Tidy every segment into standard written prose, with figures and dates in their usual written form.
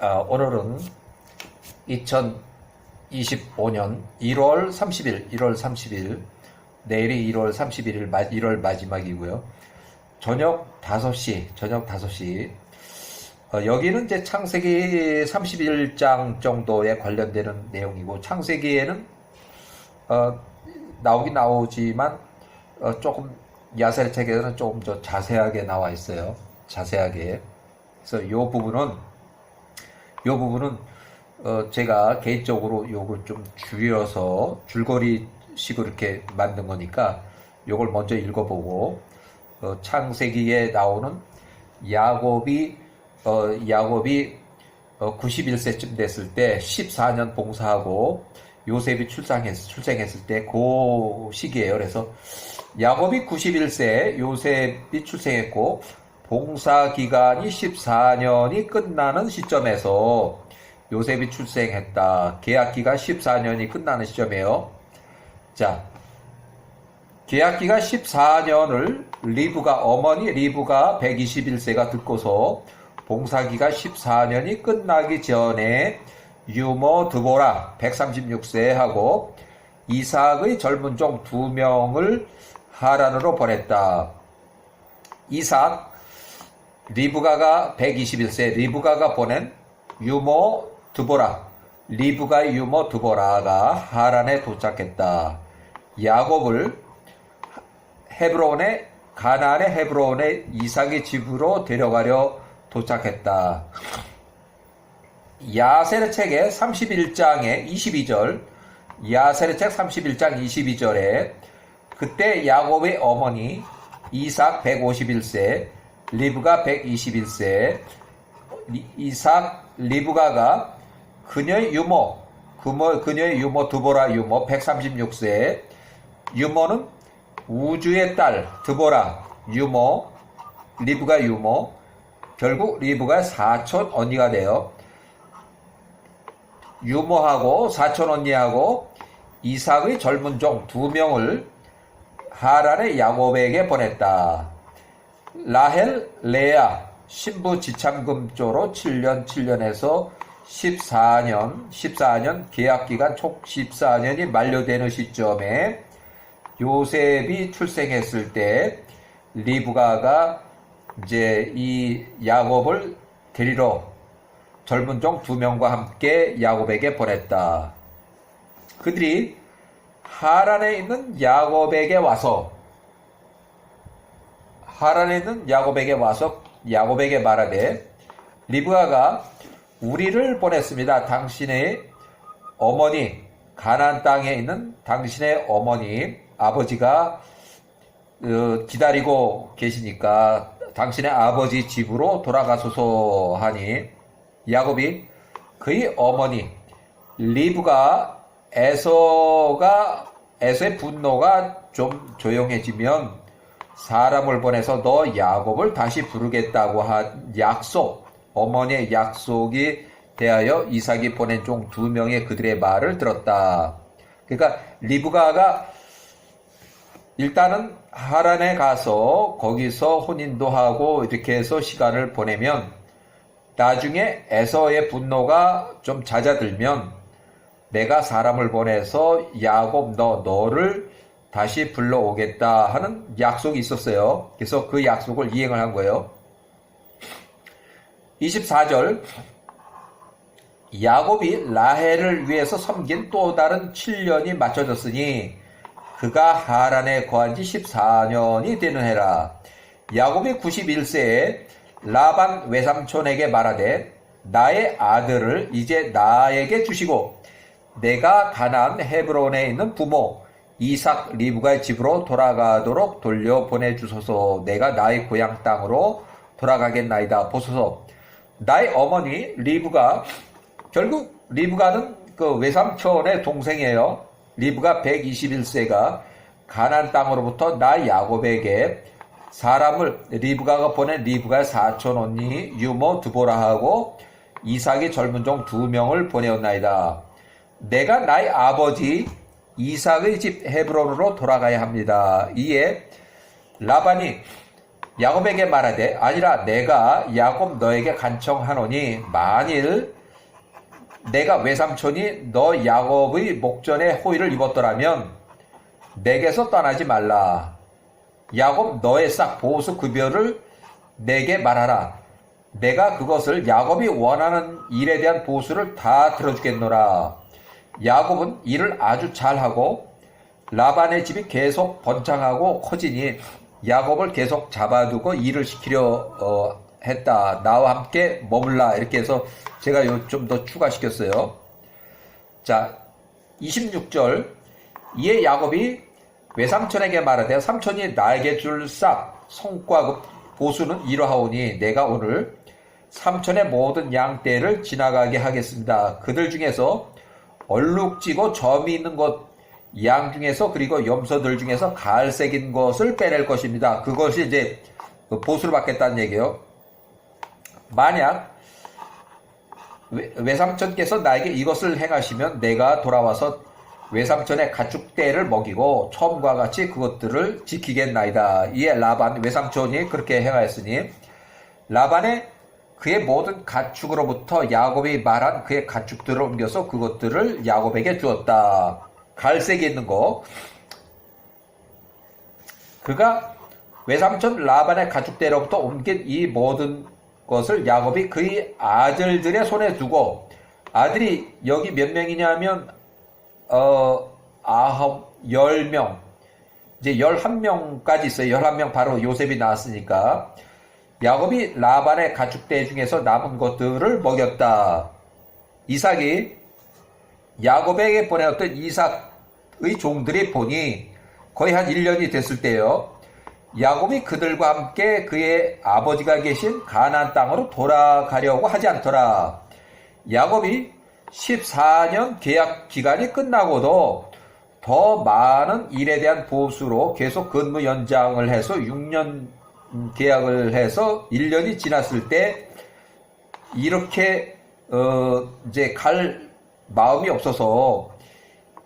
오늘은 2025년 1월 30일, 내일이 1월 31일, 1월 마지막이고요. 저녁 5시. 여기는 이제 창세기 31장 정도에 관련되는 내용이고, 창세기에는, 나오긴 나오지만, 조금, 야셀 책에서는 조금 더 자세하게 나와 있어요. 자세하게. 그래서 요 부분은, 제가 개인적으로 요걸 좀 줄여서 줄거리식으로 이렇게 만든 거니까 요걸 먼저 읽어보고, 창세기에 나오는 야곱이 91세쯤 됐을 때 14년 봉사하고 요셉이 출생했을 때 그 시기예요. 그래서 야곱이 91세, 요셉이 출생했고 봉사 기간이 14년이 끝나는 시점에서 요셉이 출생했다. 계약기가 14년이 끝나는 시점이에요. 자, 계약기가 14년을 어머니 리브가 121세가 듣고서 봉사기가 14년이 끝나기 전에 유모 드보라 136세 하고 이삭의 젊은 종 2명을 하란으로 보냈다. 이삭, 리브가가 121세, 리브가가 보낸 유모 리브가의 유모 드보라가 하란에 도착했다. 야곱을 가나안의 헤브론에 이삭의 집으로 데려가려 도착했다. 야세르 책의 31장의 22절, 야세르 책 31장 22절에 그때 야곱의 어머니 이삭 151세, 리브가 121세, 리브가가 그녀의 유모 드보라 유모 136세, 유모는 우주의 딸 드보라 유모, 리브가 유모, 결국 리브가 사촌 언니가 돼요. 유모하고 사촌 언니하고 이삭의 젊은 종 2명을 하란의 야곱에게 보냈다. 라헬, 레아 신부 지참금조로 7년에서 14년 계약기간 총 14년이 만료되는 시점에 요셉이 출생했을 때 리브가가 이제 이 야곱을 데리러 젊은 종 2명과 함께 야곱에게 보냈다. 그들이 하란에 있는 야곱에게 와서 야곱에게 말하되 리브가가 우리를 보냈습니다. 당신의 어머니, 가나안 땅에 있는 당신의 어머니, 아버지가 기다리고 계시니까 당신의 아버지 집으로 돌아가소서 하니, 야곱이 그의 어머니 리브가 에서의 분노가 좀 조용해지면 사람을 보내서 너 야곱을 다시 부르겠다고 한 어머니의 약속이 대하여 이삭이 보낸 종 2명의 그들의 말을 들었다. 그러니까 리브가가 일단은 하란에 가서 거기서 혼인도 하고 이렇게 해서 시간을 보내면 나중에 에서의 분노가 좀 잦아들면 내가 사람을 보내서 야곱 너를 다시 불러오겠다 하는 약속이 있었어요. 그래서 그 약속을 이행을 한 거예요. 24절, 야곱이 라헬을 위해서 섬긴 또 다른 7년이 맞춰졌으니 그가 하란에 거한 지 14년이 되는 해라. 야곱이 91세에 라반 외삼촌에게 말하되 나의 아들을 이제 나에게 주시고 내가 가나안 헤브론에 있는 부모 이삭 리브가의 집으로 돌아가도록 돌려보내 주소서. 내가 나의 고향 땅으로 돌아가겠나이다. 보소서. 나의 어머니 리브가, 결국 리브가는 그 외삼촌의 동생이에요. 리브가 121세가 가나안 땅으로부터 나 야곱에게 리브가가 보낸 리브가의 사촌 언니 유모 드보라하고 이삭의 젊은 종 2명을 보내었나이다. 내가 나의 아버지 이삭의 집 헤브론으로 돌아가야 합니다. 이에 라반이 야곱에게 말하되 아니라 내가 야곱 너에게 간청하노니 만일 내가 외삼촌이 너 야곱의 목전에 호의를 입었더라면 내게서 떠나지 말라. 야곱 너의 싹 보수 급여를 내게 말하라. 내가 그것을 야곱이 원하는 일에 대한 보수를 다 들어주겠노라. 야곱은 일을 아주 잘하고 라반의 집이 계속 번창하고 커지니 야곱을 계속 잡아두고 일을 시키려 했다. 나와 함께 머물라. 이렇게 해서 제가 좀 더 추가시켰어요. 자, 26절. 이에 야곱이 외삼촌에게 말하되 삼촌이 나에게 줄 싹 성과 보수는 이러하오니 내가 오늘 삼촌의 모든 양떼를 지나가게 하겠습니다. 그들 중에서 얼룩지고 점이 있는 것 양 중에서 그리고 염소들 중에서 갈색인 것을 빼낼 것입니다. 그것이 이제 보수를 받겠다는 얘기예요. 만약 외삼촌께서 나에게 이것을 행하시면 내가 돌아와서 외삼촌의 가축떼를 먹이고 처음과 같이 그것들을 지키겠나이다. 이에 라반 외삼촌이 그렇게 행하였으니 라반의 그의 모든 가축으로부터 야곱이 말한 그의 가축들을 옮겨서 그것들을 야곱에게 주었다. 갈색이 있는 거. 그가 외삼촌 라반의 가축대로부터 옮긴 이 모든 것을 야곱이 그의 아들들의 손에 두고, 아들이 여기 몇 명이냐면 10명, 이제 11명까지 있어요. 11명 바로 요셉이 나왔으니까 야곱이 라반의 가축대 중에서 남은 것들을 먹였다. 이삭이 야곱에게 보내었던 이삭의 종들이 보니 거의 한 1년이 됐을 때요. 야곱이 그들과 함께 그의 아버지가 계신 가나안 땅으로 돌아가려고 하지 않더라. 야곱이 14년 계약 기간이 끝나고도 더 많은 일에 대한 보수로 계속 근무 연장을 해서 6년 계약을 해서 1년이 지났을 때 이렇게 이제 갈 마음이 없어서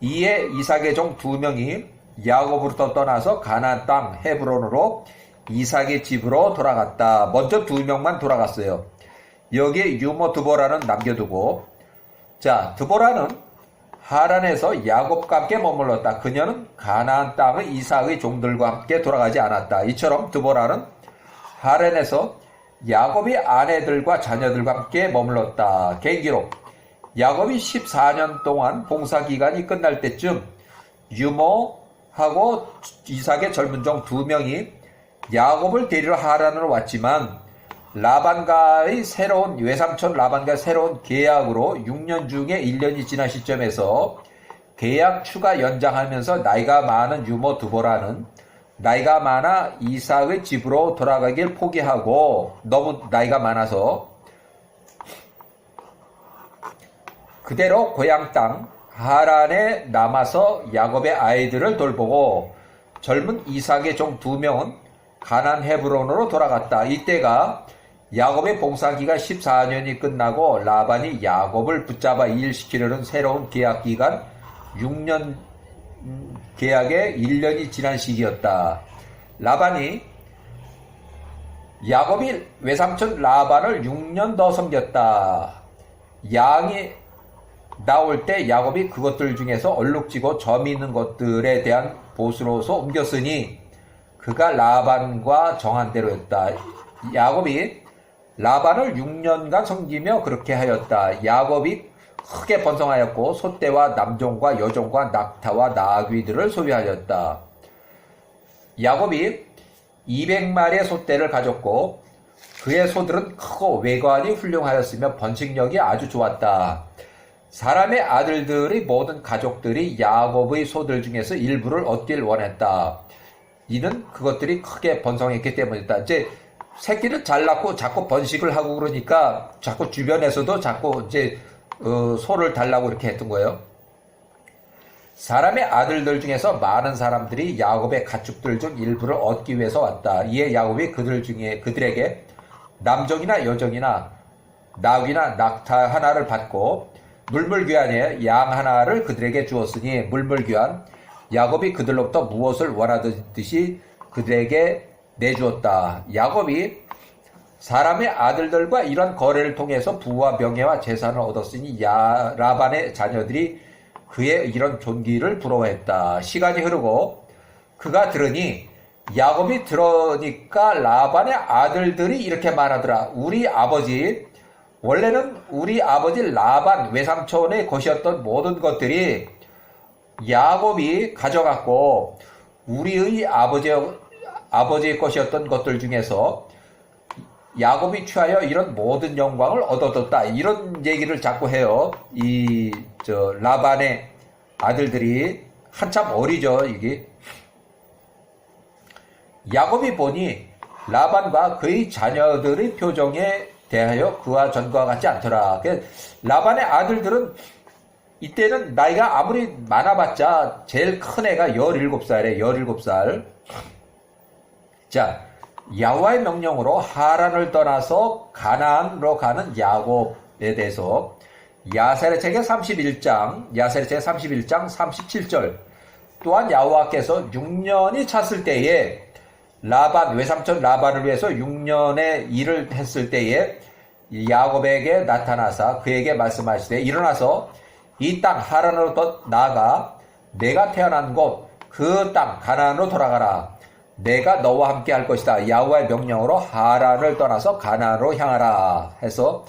이에 이삭의 종 2명이 야곱으로부터 떠나서 가나안 땅 헤브론으로 이삭의 집으로 돌아갔다. 먼저 2명만 돌아갔어요. 여기에 유모 드보라는 남겨두고, 자, 드보라는 하란에서 야곱과 함께 머물렀다. 그녀는 가나안 땅의 이삭의 종들과 함께 돌아가지 않았다. 이처럼 드보라는 하란에서 야곱의 아내들과 자녀들과 함께 머물렀다. 개인기록. 야곱이 14년 동안 봉사기간이 끝날 때쯤 유모하고 이삭의 젊은 종 2명이 야곱을 데리러 하란으로 왔지만 라반과의 새로운 외삼촌 라반과의 새로운 계약으로 6년 중에 1년이 지난 시점에서 계약 추가 연장하면서 나이가 많은 유모 드보라는 나이가 많아 이삭의 집으로 돌아가길 포기하고 너무 나이가 많아서 그대로 고향 땅 하란에 남아서 야곱의 아이들을 돌보고 젊은 이삭의 종 2명은 가나안 헤브론으로 돌아갔다. 이때가 야곱의 봉사기간 14년이 끝나고 라반이 야곱을 붙잡아 일시키려는 새로운 계약기간 6년 계약에 1년이 지난 시기였다. 라반이 야곱이 외삼촌 라반을 6년 더 섬겼다. 양이 나올 때 야곱이 그것들 중에서 얼룩지고 점이 있는 것들에 대한 보수로서 옮겼으니 그가 라반과 정한 대로였다. 야곱이 라반을 6년간 섬기며 그렇게 하였다. 야곱이 크게 번성하였고 소떼와 남종과 여종과 낙타와 나귀들을 소유하였다. 야곱이 200마리의 소떼를 가졌고 그의 소들은 크고 외관이 훌륭하였으며 번식력이 아주 좋았다. 사람의 아들들의 모든 가족들이 야곱의 소들 중에서 일부를 얻길 원했다. 이는 그것들이 크게 번성했기 때문이다. 이제 새끼를 잘 낳고 자꾸 번식을 하고 그러니까 자꾸 주변에서도 자꾸 이제 소를 달라고 이렇게 했던 거예요. 사람의 아들들 중에서 많은 사람들이 야곱의 가축들 중 일부를 얻기 위해서 왔다. 이에 야곱이 그들에게 남종이나 여종이나 나귀나 낙타 하나를 받고 물물교환에 양 하나를 그들에게 주었으니 물물교환 야곱이 그들로부터 무엇을 원하듯이 그들에게 내주었다. 야곱이 사람의 아들들과 이런 거래를 통해서 부와 명예와 재산을 얻었으니 라반의 자녀들이 그의 이런 존귀를 부러워했다. 시간이 흐르고 그가 들으니 야곱이 들으니까 라반의 아들들이 이렇게 말하더라. 우리 아버지, 원래는 우리 아버지 라반 외삼촌의 것이었던 모든 것들이 야곱이 가져갔고 우리의 아버지의 것이었던 것들 중에서 야곱이 취하여 이런 모든 영광을 얻어뒀다. 이런 얘기를 자꾸 해요. 라반의 아들들이 한참 어리죠, 이게. 야곱이 보니 라반과 그의 자녀들의 표정에 대하여 그와 전과 같지 않더라. 라반의 아들들은 이때는 나이가 아무리 많아봤자 제일 큰 애가 17살에 17살. 자, 야훼와의 명령으로 하란을 떠나서 가나안으로 가는 야곱에 대해서 야세르 책의 31장 37절 또한 야훼와께서 6년이 찼을 때에 외삼촌 라반을 위해서 6년의 일을 했을 때에 야곱에게 나타나사 그에게 말씀하시되 일어나서 이 땅 하란으로 나아가 내가 태어난 곳 그 땅 가나안으로 돌아가라. 내가 너와 함께 할 것이다. 야훼와의 명령으로 하란을 떠나서 가나안으로 향하라 해서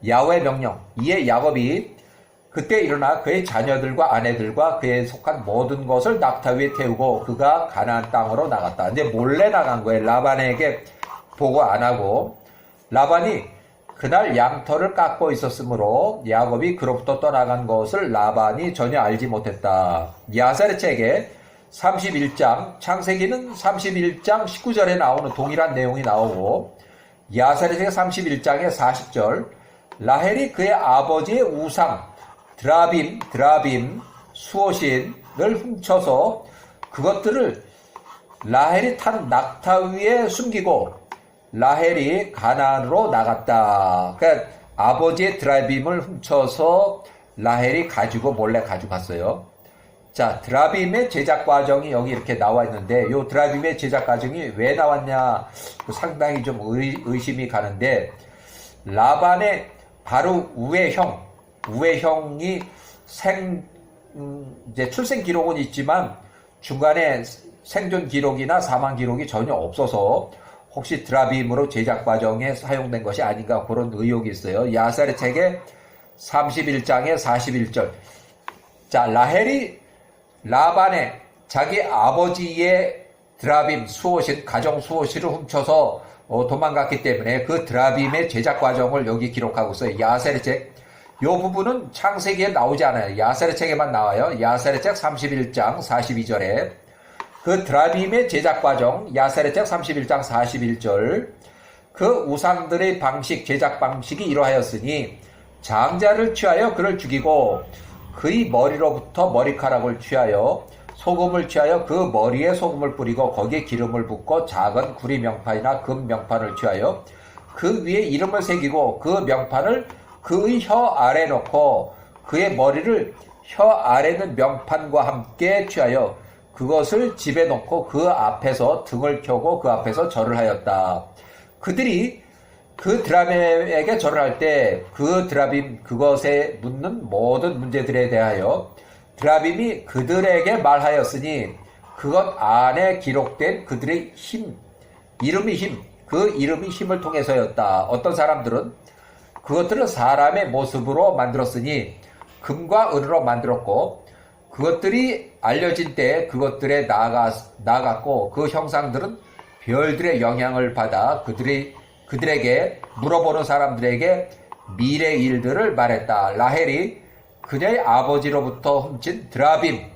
야훼의 명령. 이에 야곱이 그때 일어나 그의 자녀들과 아내들과 그에 속한 모든 것을 낙타 위에 태우고 그가 가나안 땅으로 나갔다. 근데 몰래 나간 거예요. 라반에게 보고 안 하고. 라반이 그날 양털을 깎고 있었으므로 야곱이 그로부터 떠나간 것을 라반이 전혀 알지 못했다. 야세르 책에 31장, 창세기는 31장 19절에 나오는 동일한 내용이 나오고 야세르 책 31장의 40절 라헬이 그의 아버지의 우상 드라빔, 수오신을 훔쳐서 그것들을 라헬이 탄 낙타 위에 숨기고 라헬이 가나안으로 나갔다. 그러니까 아버지의 드라빔을 훔쳐서 라헬이 몰래 가져갔어요. 자, 드라빔의 제작 과정이 여기 이렇게 나와 있는데 이 드라빔의 제작 과정이 왜 나왔냐 상당히 좀 의심이 가는데 라반의 바로 우의 형이 이제 출생 기록은 있지만 중간에 생존 기록이나 사망 기록이 전혀 없어서 혹시 드라빔으로 제작 과정에 사용된 것이 아닌가 그런 의혹이 있어요. 야세르 책의 31장의 41절. 자, 라헬이 라반의 자기 아버지의 드라빔 수호신, 가정 수호신을 훔쳐서 도망갔기 때문에 그 드라빔의 제작 과정을 여기 기록하고 있어요. 야세르 책. 이 부분은 창세기에 나오지 않아요. 야세르 책에만 나와요. 야세르 책 31장 42절에 그 드라빔의 제작 과정, 야세르 책 31장 41절 그 우상들의 제작 방식이 이러하였으니 장자를 취하여 그를 죽이고 그의 머리로부터 머리카락을 취하여 소금을 취하여 그 머리에 소금을 뿌리고 거기에 기름을 붓고 작은 구리 명판이나 금 명판을 취하여 그 위에 이름을 새기고 그 명판을 그의 혀 아래 놓고 그의 머리를 혀 아래 있는 명판과 함께 취하여 그것을 집에 놓고 그 앞에서 등을 켜고 그 앞에서 절을 하였다. 그들이 그 드라빔에게 절을 할 때 그 드라빔 그것에 묻는 모든 문제들에 대하여 드라빔이 그들에게 말하였으니 그것 안에 기록된 그들의 그 이름이 힘을 통해서였다. 어떤 사람들은 그것들을 사람의 모습으로 만들었으니 금과 은으로 만들었고 그것들이 알려진 때 그것들에 나아갔고 그 형상들은 별들의 영향을 받아 그들에게 물어보는 사람들에게 미래 일들을 말했다. 라헬이 그녀의 아버지로부터 훔친 드라빔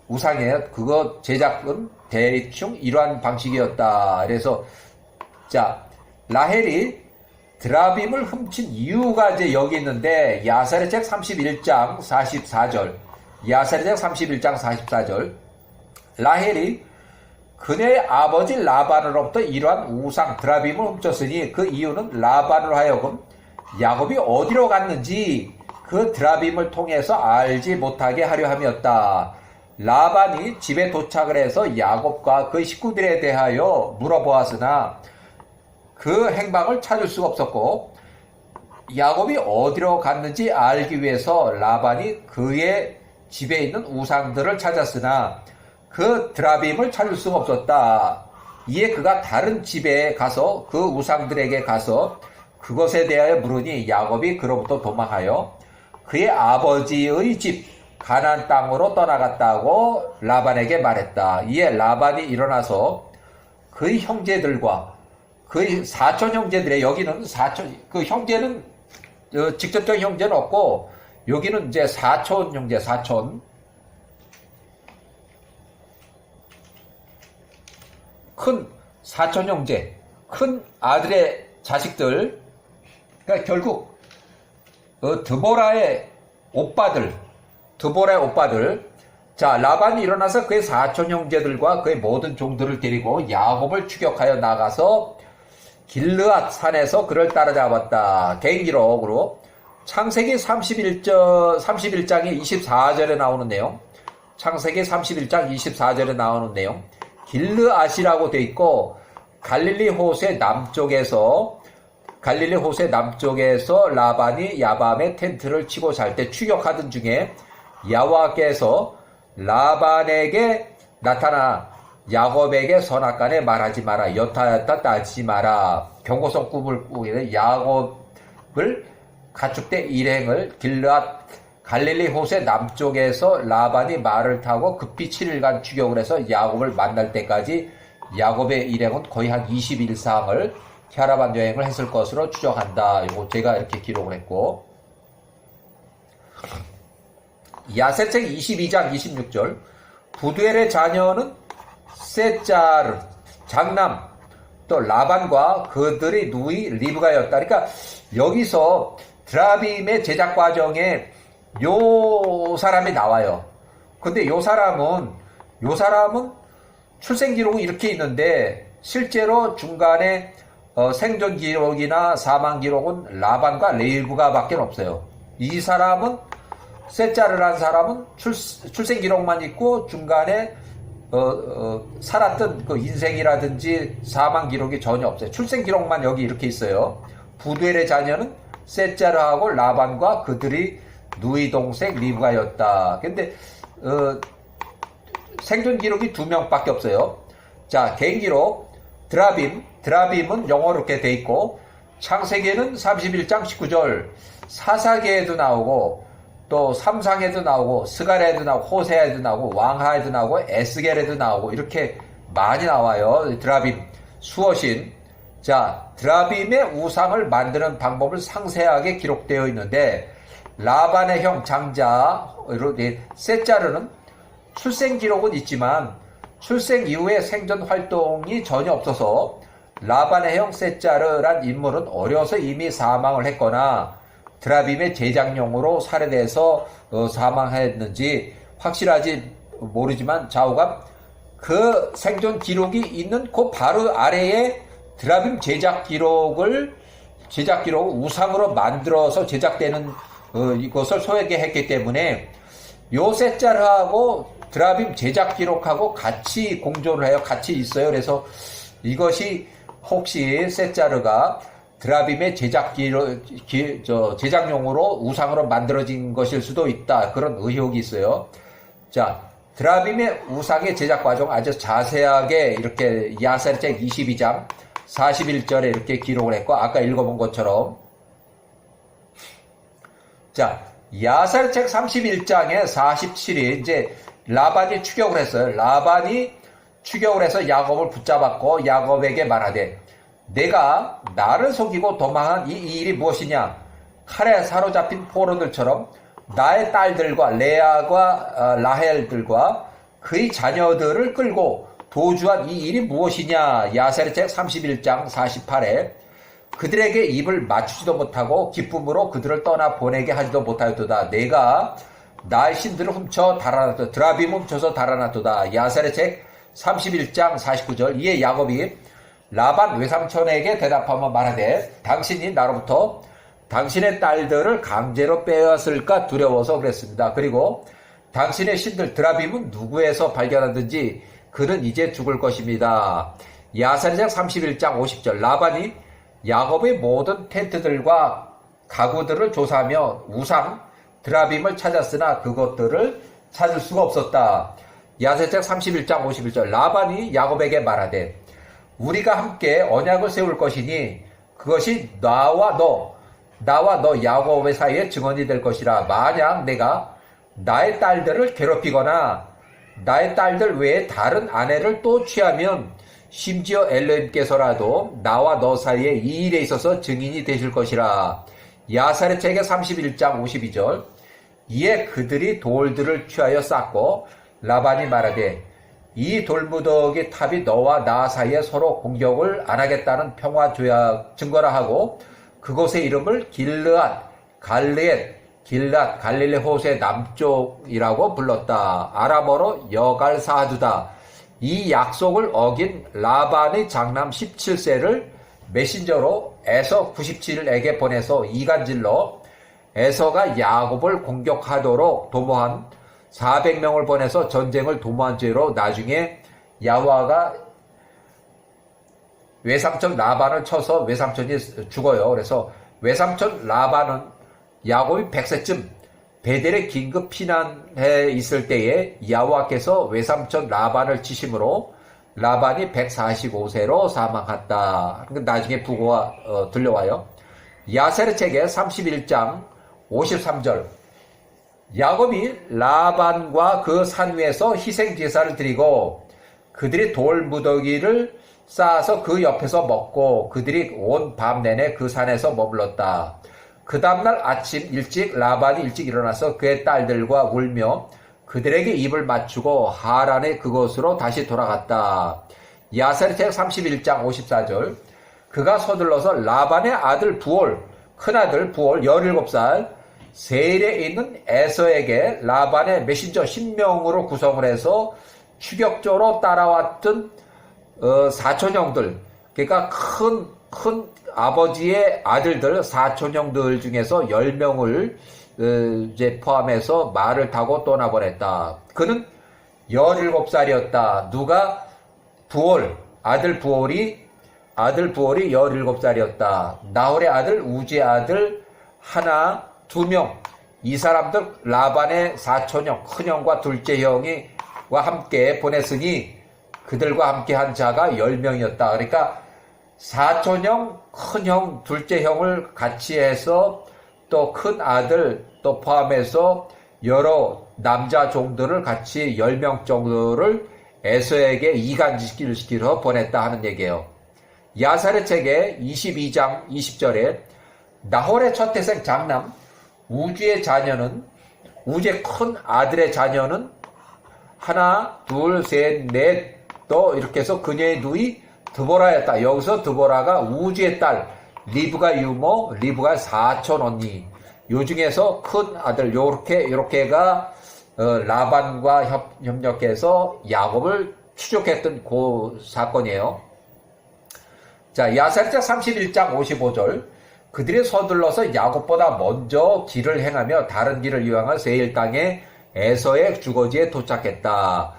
우상이에요. 그거 제작은 대충 이러한 방식이었다. 그래서 자, 라헬이 드라빔을 훔친 이유가 이제 여기 있는데 야세르 책 31장 44절 야세르 책 31장 44절 라헬이 그녀의 아버지 라반으로부터 이러한 우상 드라빔을 훔쳤으니 그 이유는 라반으로 하여금 야곱이 어디로 갔는지 그 드라빔을 통해서 알지 못하게 하려 함이었다. 라반이 집에 도착을 해서 야곱과 그 식구들에 대하여 물어보았으나 그 행방을 찾을 수가 없었고 야곱이 어디로 갔는지 알기 위해서 라반이 그의 집에 있는 우상들을 찾았으나 그 드라빔을 찾을 수가 없었다. 이에 그가 다른 집에 가서 그 우상들에게 가서 그것에 대하여 물으니 야곱이 그로부터 도망하여 그의 아버지의 집 가나안 땅으로 떠나갔다고 라반에게 말했다. 이에 라반이 일어나서 그의 형제들과 그의 사촌 형제들의, 여기는 사촌, 그 형제는 직접적인 형제는 없고 여기는 이제 사촌 형제, 사촌, 큰 사촌 형제, 큰 아들의 자식들, 그러니까 결국 드보라의 오빠들, 자, 라반이 일어나서 그의 사촌 형제들과 그의 모든 종들을 데리고 야곱을 추격하여 나가서 길르앗 산에서 그를 따라잡았다. 개인기록으로 창세기 31장의 24절에 나오는 내용, 창세기 31장 24절에 나오는 내용, 길르앗이라고 되어 있고 갈릴리 호수의 남쪽에서 라반이 야밤에 텐트를 치고 잘 때 추격하던 중에 여호와께서 라반에게 나타나 야곱에게 선악간에 말하지 마라, 여타여타 따지지 마라, 경고성 꿈을 꾸게 야곱을 가축대 일행을 길르앗 갈릴리 호수의 남쪽에서 라반이 말을 타고 급히 7일간 추격을 해서 야곱을 만날 때까지 야곱의 일행은 거의 한 20일 상을 캐러반 여행을 했을 것으로 추정한다. 이거 제가 이렇게 기록을 했고, 야세책 22장 26절 부두엘의 자녀는 셋자르 장남 또 라반과 그들의 누이 리브가였다. 그러니까 여기서 드라빔의 제작 과정에 요 사람이 나와요. 근데 요 사람은 출생 기록이 이렇게 있는데 실제로 중간에 생존 기록이나 사망 기록은 라반과 레일구가 밖에 없어요. 이 사람은 셋자르라는 사람은 출생 기록만 있고 중간에 살았던 그 인생이라든지 사망 기록이 전혀 없어요. 출생 기록만 여기 이렇게 있어요. 부두엘의 자녀는 셋자르하고 라반과 그들이 누이 동생 리브가였다. 근데 생존 기록이 2명밖에 없어요. 자, 개인 기록 드라빔은 영어로 이렇게 돼 있고 창세기에는 31장 19절 사사기에도 나오고 또 삼상에도 나오고 스가랴에도 나오고 호세아에도 나오고 왕하에도 나오고 에스겔에도 나오고 이렇게 많이 나와요. 드라빔 수어신. 자, 드라빔의 우상을 만드는 방법을 상세하게 기록되어 있는데 라반의 형 장자 셋자르는 출생 기록은 있지만 출생 이후에 생존 활동이 전혀 없어서 라반의 형 셋자르란 인물은 어려서 이미 사망을 했거나 드라빔의 제작용으로 살해돼서 사망했는지 확실하지 모르지만 좌우가 그 생존 기록이 있는 그 바로 아래에 드라빔 제작 기록을 우상으로 만들어서 제작되는 이것을 소개했기 때문에 요 셋자르하고 드라빔 제작 기록하고 같이 공존을 해요. 같이 있어요. 그래서 이것이 혹시 셋자르가 드라빔의 제작용으로 우상으로 만들어진 것일 수도 있다. 그런 의혹이 있어요. 자, 드라빔의 우상의 제작 과정 아주 자세하게 이렇게 야살책 22장 41절에 이렇게 기록을 했고 아까 읽어본 것처럼 자, 야살책 31장에 47일 이제 라반이 추격을 했어요. 라반이 추격을 해서 야곱을 붙잡았고 야곱에게 말하되 내가 나를 속이고 도망한 이 일이 무엇이냐? 칼에 사로잡힌 포로들처럼 나의 딸들과 레아와 라헬들과 그의 자녀들을 끌고 도주한 이 일이 무엇이냐? 야세르책 31장 48에 그들에게 입을 맞추지도 못하고 기쁨으로 그들을 떠나 보내게 하지도 못하였도다. 내가 나의 신들을 훔쳐 달아났도다. 드라빔 훔쳐서 달아났도다. 야세르책 31장 49절 이에 야곱이 라반 외삼촌에게 대답하며 말하되 당신이 나로부터 당신의 딸들을 강제로 빼앗을까 두려워서 그랬습니다. 그리고 당신의 신들 드라빔은 누구에서 발견하든지 그는 이제 죽을 것입니다. 야사리장 31장 50절 라반이 야곱의 모든 텐트들과 가구들을 조사하며 우상 드라빔을 찾았으나 그것들을 찾을 수가 없었다. 야사리장 31장 51절 라반이 야곱에게 말하되 우리가 함께 언약을 세울 것이니 그것이 나와 너 야곱의 사이에 증언이 될 것이라. 만약 내가 나의 딸들을 괴롭히거나 나의 딸들 외에 다른 아내를 또 취하면 심지어 엘로힘께서라도 나와 너 사이에 이 일에 있어서 증인이 되실 것이라. 야살의 책의 31장 52절 이에 그들이 돌들을 취하여 쌓고 라반이 말하되 이 돌무더기 탑이 너와 나 사이에 서로 공격을 안 하겠다는 평화 조약 증거라 하고 그곳의 이름을 길르앗 갈릴레 호수의 남쪽이라고 불렀다. 아람어로 여갈사하두다. 이 약속을 어긴 라반의 장남 17세를 메신저로 에서 97에게 보내서 이간질러 에서가 야곱을 공격하도록 도모한 400명을 보내서 전쟁을 도모한 죄로 나중에 야후와가 외삼촌 라반을 쳐서 외삼촌이 죽어요. 그래서 외삼촌 라반은 야곱이 100세쯤 베델에 긴급 피난해 있을 때에 야후와께서 외삼촌 라반을 치심으로 라반이 145세로 사망했다. 나중에 부고가 들려와요. 야셀의 책에 31장 53절 야곱이 라반과 그 산 위에서 희생제사를 드리고 그들이 돌무더기를 쌓아서 그 옆에서 먹고 그들이 온 밤 내내 그 산에서 머물렀다. 그 다음날 아침 일찍 라반이 일찍 일어나서 그의 딸들과 울며 그들에게 입을 맞추고 하란의 그곳으로 다시 돌아갔다. 야셀의 책 31장 54절 그가 서둘러서 라반의 아들 부올 큰아들 부올 17살 세일에 있는 에서에게 라반의 메신저 10명으로 구성을 해서 추격조로 따라왔던 사촌형들 그러니까 큰 아버지의 아들들 사촌형들 중에서 10명을 이제 포함해서 말을 타고 떠나보냈다. 그는 17살이었다. 누가 아들 부올이 17살이었다. 나홀의 아들 우지의 아들 하나 2명. 이 사람들 라반의 사촌형 큰형과 둘째 형이와 함께 보냈으니 그들과 함께 한 자가 10명이었다. 그러니까 사촌형, 큰형, 둘째 형을 같이 해서 또 큰 아들 또 포함해서 여러 남자 종들을 같이 10명 정도를 에서에게 이간시키러 보냈다 하는 얘기예요. 야살의 책에 22장 20절에 나홀의 첫 태생 장남 우지의 큰 아들의 자녀는 하나, 둘, 셋, 넷 또 이렇게 해서 그녀의 누이 드보라였다. 여기서 드보라가 우지의 딸 리브가 유모, 리브가 사촌 언니. 요 중에서 큰 아들 요렇게가 라반과 협력해서 야곱을 추적했던 그 사건이에요. 자, 야살자 31장 55절 그들이 서둘러서 야곱보다 먼저 길을 행하며 다른 길을 이용한 세일 땅에 에서의 주거지에 도착했다.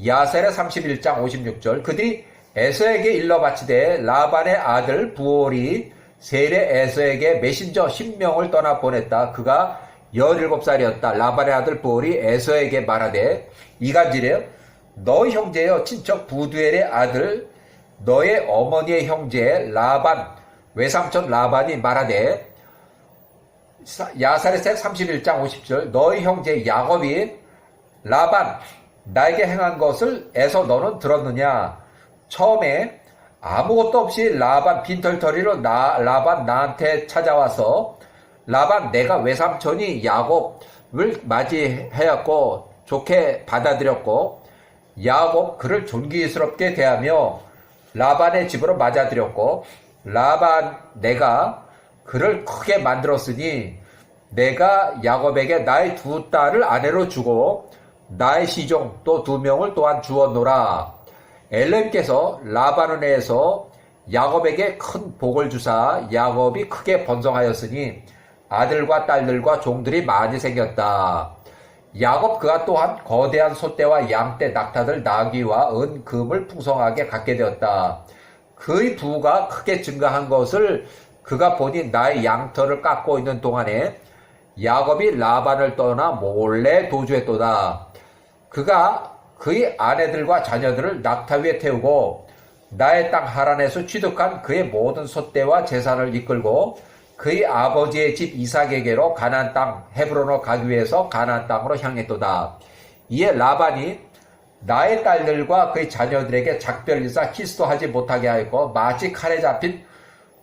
야살의 31장 56절 그들이 에서에게 일러 바치되 라반의 아들 부올이 세일의 에서에게 메신저 10명을 떠나 보냈다. 그가 17살이었다. 라반의 아들 부올이 에서에게 말하되 이간질에요. 너의 형제여 친척 부두엘의 아들 너의 어머니의 형제 라반 외삼촌 라반이 말하되 야살의 책 31장 50절 너의 형제 야곱이 라반 나에게 행한 것을 에서 너는 들었느냐. 처음에 아무것도 없이 라반 빈털터리로 라반 나한테 찾아와서 라반 내가 외삼촌이 야곱을 맞이하였고 좋게 받아들였고 야곱 그를 존귀스럽게 대하며 라반의 집으로 맞아들였고 라반 내가 그를 크게 만들었으니 내가 야곱에게 나의 2딸을 아내로 주고 나의 시종 또 2명을 또한 주었노라. 엘렘께서 라반을 내서 야곱에게 큰 복을 주사 야곱이 크게 번성하였으니 아들과 딸들과 종들이 많이 생겼다. 야곱 그가 또한 거대한 소떼와 양떼, 낙타들, 나귀와 은, 금을 풍성하게 갖게 되었다. 그의 부가 크게 증가한 것을 그가 보니 나의 양털을 깎고 있는 동안에 야곱이 라반을 떠나 몰래 도주했도다. 그가 그의 아내들과 자녀들을 낙타 위에 태우고 나의 땅 하란에서 취득한 그의 모든 소떼와 재산을 이끌고 그의 아버지의 집 이삭에게로 가나안 땅 헤브론으로 가기 위해서 가나안 땅으로 향했도다. 이에 라반이 나의 딸들과 그의 자녀들에게 작별인사 키스도 하지 못하게 하였고 마치 칼에 잡힌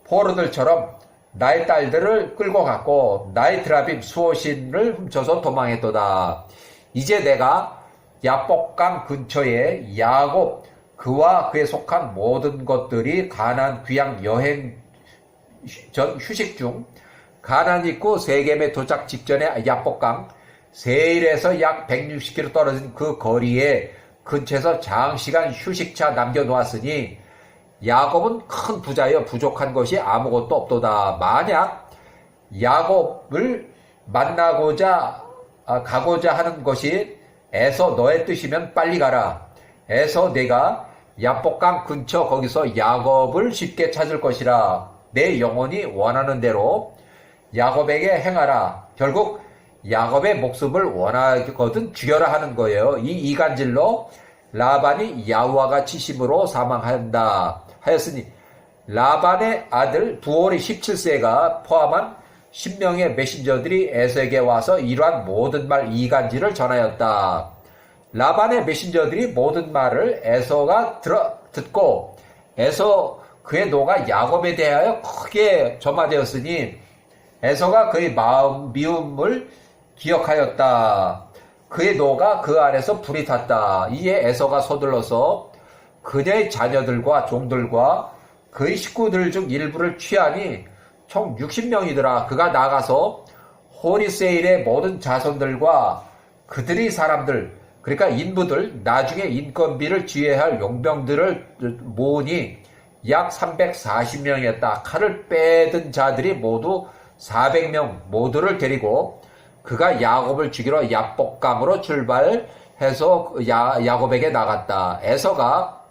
포로들처럼 나의 딸들을 끌고 갔고 나의 드라빔 수호신을 훔쳐서 도망했도다. 이제 내가 야복강 근처에 야곱 그와 그에 속한 모든 것들이 가나안 귀양 여행 전 휴식 중 가나안 입구 세겜에 도착 직전에 야복강 세일에서 약 160km 떨어진 그 거리에 근처에서 장시간 휴식차 남겨놓았으니 야곱은 큰 부자여 부족한 것이 아무것도 없도다. 만약 야곱을 만나고자 가고자 하는 것이 에서 너의 뜻이면 빨리 가라. 에서 내가 야복강 근처 거기서 야곱을 쉽게 찾을 것이라. 내 영혼이 원하는 대로 야곱에게 행하라. 결국 야곱의 목숨을 원하거든 죽여라 하는 거예요. 이 이간질로 라반이 야우와 같이 심으로 사망한다 하였으니 라반의 아들 부올이 17세가 포함한 10명의 메신저들이 에서에게 와서 이러한 모든 말 이간질을 전하였다. 라반의 메신저들이 모든 말을 에서가 듣고 에서 그의 노가 야곱에 대하여 크게 점화되었으니 에서가 그의 마음 미움을 기억하였다. 그의 노가 그 안에서 불이 탔다. 이에 에서가 서둘러서 그녀의 자녀들과 종들과 그의 식구들 중 일부를 취하니 총 60명이더라. 그가 나가서 호리세일의 모든 자손들과 그들의 사람들, 그러니까 인부들, 나중에 인건비를 지휘할 용병들을 모으니 약 340명이었다. 칼을 빼든 자들이 모두 400명 모두를 데리고 그가 야곱을 죽이러 야복강으로 출발해서 야곱에게 나갔다. 에서가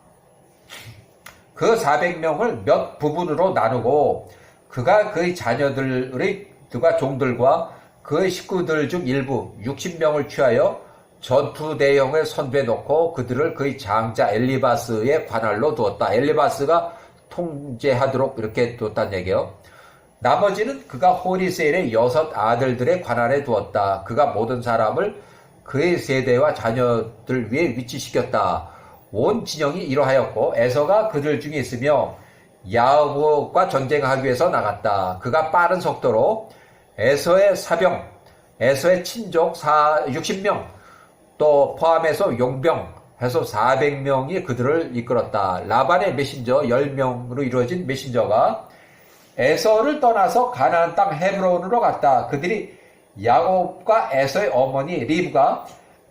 그 400명을 몇 부분으로 나누고 그가 그의 자녀들의 종들과 그의 식구들 중 일부 60명을 취하여 전투 대형을 선두에 놓고 그들을 그의 장자 엘리바스의 관할로 두었다. 엘리바스가 통제하도록 이렇게 두었다는 얘기예요. 나머지는 그가 호리세일의 6 아들들의 관할에 두었다. 그가 모든 사람을 그의 세대와 자녀들 위에 위치시켰다. 온 진영이 이러하였고 에서가 그들 중에 있으며 야곱과 전쟁하기 위해서 나갔다. 그가 빠른 속도로 에서의 사병, 에서의 친족 60명, 또 포함해서 용병 해서 400명이 그들을 이끌었다. 라반의 메신저 10명으로 이루어진 메신저가 에서를 떠나서 가나안 땅 헤브론으로 갔다. 그들이 야곱과 에서의 어머니 리브가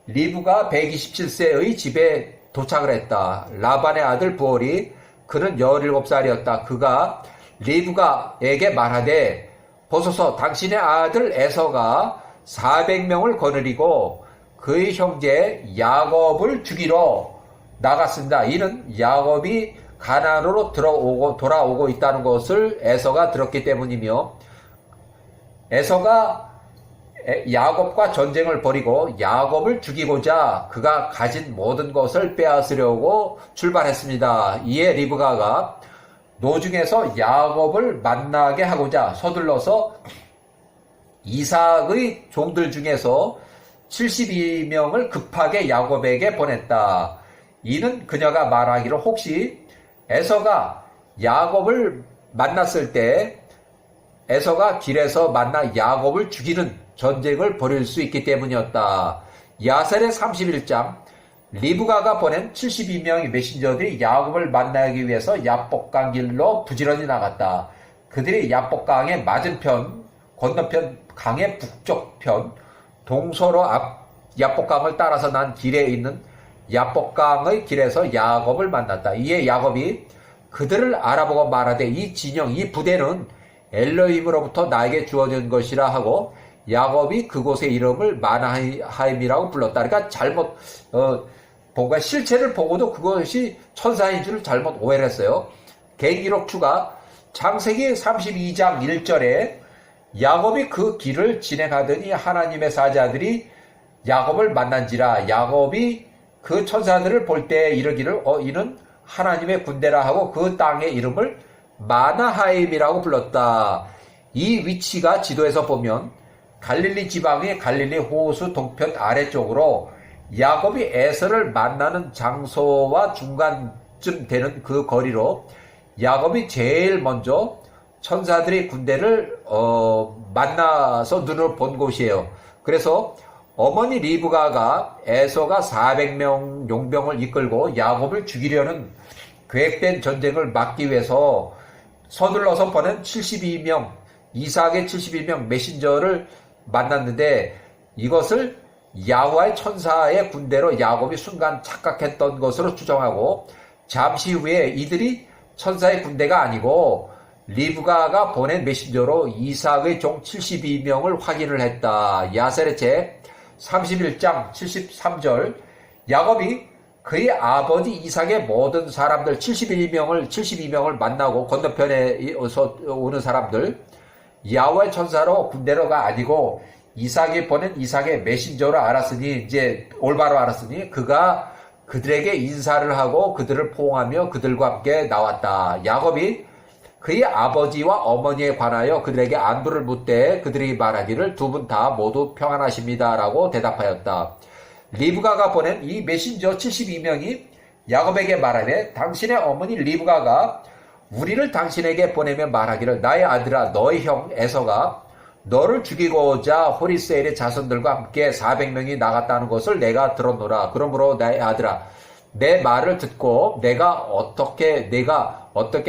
127세의 집에 도착을 했다. 라반의 아들 부올이 그는 17살이었다. 그가 리브가에게 말하되 보소서 당신의 아들 에서가 400명을 거느리고 그의 형제 야곱을 죽이러 나갔습니다. 이는 야곱이 가나안으로 돌아오고 있다는 것을 에서가 들었기 때문이며 에서가 야곱과 전쟁을 벌이고 야곱을 죽이고자 그가 가진 모든 것을 빼앗으려고 출발했습니다. 이에 리브가가 노중에서 야곱을 만나게 하고자 서둘러서 이삭의 종들 중에서 72명을 급하게 야곱에게 보냈다. 이는 그녀가 말하기를 혹시 에서가 야곱을 만났을 때 에서가 길에서 만나 야곱을 죽이는 전쟁을 벌일 수 있기 때문이었다. 야셀의 31장 리브가가 보낸 72명의 메신저들이 야곱을 만나기 위해서 야복강 길로 부지런히 나갔다. 그들이 야복강의 맞은편, 건너편 강의 북쪽편, 동서로 앞 야복강을 따라서 난 길에 있는 야복강의 길에서 야곱을 만났다. 이에 야곱이 그들을 알아보고 말하되 이 진영, 이 부대는 엘로힘으로부터 나에게 주어진 것이라 하고 야곱이 그곳의 이름을 마나하임이라고 불렀다. 그러니까 잘못 뭔가 실체를 보고도 그것이 천사인 줄 잘못 오해를 했어요. 개인기록 추가 창세기 32장 1절에 야곱이 그 길을 진행하더니 하나님의 사자들이 야곱을 만난지라. 야곱이 그 천사들을 볼 때 이르기를 이는 하나님의 군대라 하고 그 땅의 이름을 마나하임이라고 불렀다. 이 위치가 지도에서 보면 갈릴리 지방의 갈릴리 호수 동편 아래쪽으로 야곱이 에서를 만나는 장소와 중간쯤 되는 그 거리로 야곱이 제일 먼저 천사들의 군대를 만나서 눈을 본 곳이에요. 그래서 어머니 리브가가 에서가 400명 용병을 이끌고 야곱을 죽이려는 계획된 전쟁을 막기 위해서 서둘러서 보낸 72명, 이삭의 72명 메신저를 만났는데 이것을 야훼와의 천사의 군대로 야곱이 순간 착각했던 것으로 추정하고 잠시 후에 이들이 천사의 군대가 아니고 리브가가 보낸 메신저로 이삭의 종 72명을 확인을 했다. 야셀의 책 31장 73절 야곱이 그의 아버지 이삭의 모든 사람들 72명을 만나고 건너편에 오는 사람들 야훼 천사로 군대로가 아니고 이삭이 보낸 이삭의 메신저로 알았으니 이제 올바로 알았으니 그가 그들에게 인사를 하고 그들을 포옹하며 그들과 함께 나왔다. 야곱이 그의 아버지와 어머니에 관하여 그들에게 안부를 묻되 그들이 말하기를 두 분 다 모두 평안하십니다 라고 대답하였다. 리브가가 보낸 이 메신저 72명이 야곱에게 말하되 당신의 어머니 리브가가 우리를 당신에게 보내며 말하기를 나의 아들아 너의 형 에서가 너를 죽이고자 호리세일의 자손들과 함께 400명이 나갔다는 것을 내가 들었노라. 그러므로 나의 아들아 내 말을 듣고 내가 어떻게